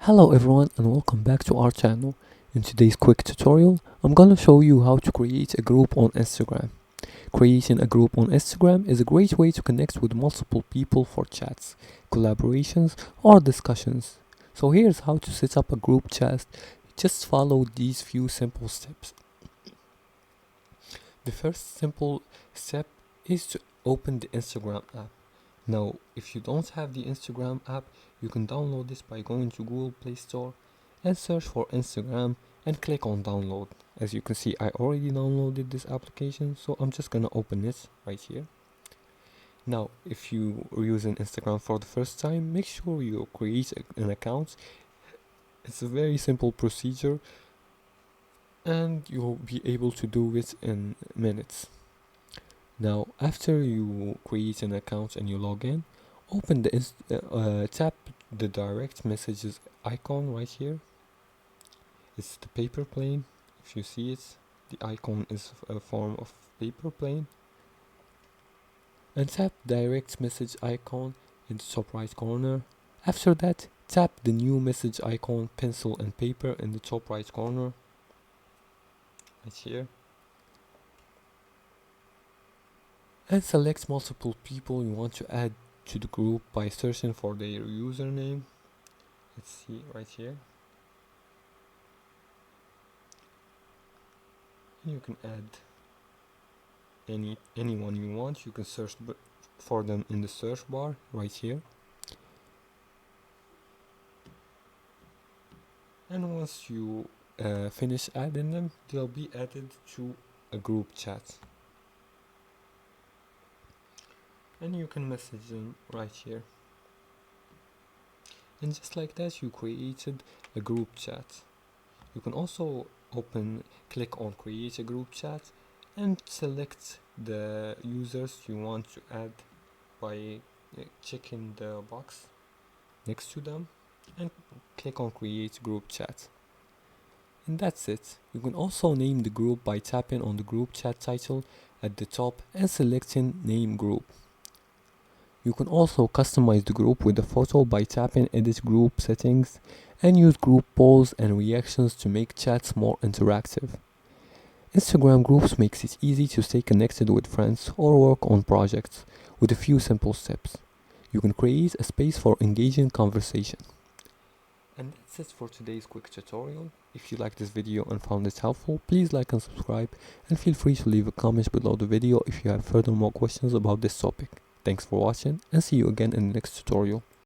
Hello everyone and welcome back to our channel. In today's quick tutorial, I'm gonna show you how to create a group on Instagram. Creating a group on Instagram is a great way to connect with multiple people for chats, collaborations, or discussions. So here's how to set up a group chat. Just follow these few simple steps. The first simple step is to open the Instagram app. Now, if you don't have the Instagram app, you can download this by going to Google Play Store and search for Instagram and click on download. As you can see, I already downloaded this application, so I'm just gonna open it right here. Now, if you are using Instagram for the first time, make sure you create an account. It's a very simple procedure and you'll be able to do it in minutes. Now, after you create an account and you log in, open the tap the direct messages icon right here. It's the paper plane. If you see it, the icon is a form of paper plane. And tap direct message icon in the top right corner. After that, tap the new message icon, pencil and paper in the top right corner. Right here. And select multiple people you want to add to the group by searching for their username. Let's see right here. You can add anyone you want. You can search for them in the search bar right here. And once you finish adding them, they'll be added to a group chat. And you can message them right here. And just like that, you created a group chat. You can also click on create a group chat and select the users you want to add by checking the box next to them and click on create group chat. And that's it. You can also name the group by tapping on the group chat title at the top and selecting name group. You can also customize the group with a photo by tapping edit group settings and use group polls and reactions to make chats more interactive. Instagram groups makes it easy to stay connected with friends or work on projects with a few simple steps. You can create a space for engaging conversation. And that's it for today's quick tutorial. If you liked this video and found it helpful, please like and subscribe, and feel free to leave a comment below the video if you have further more questions about this topic. Thanks for watching and see you again in the next tutorial.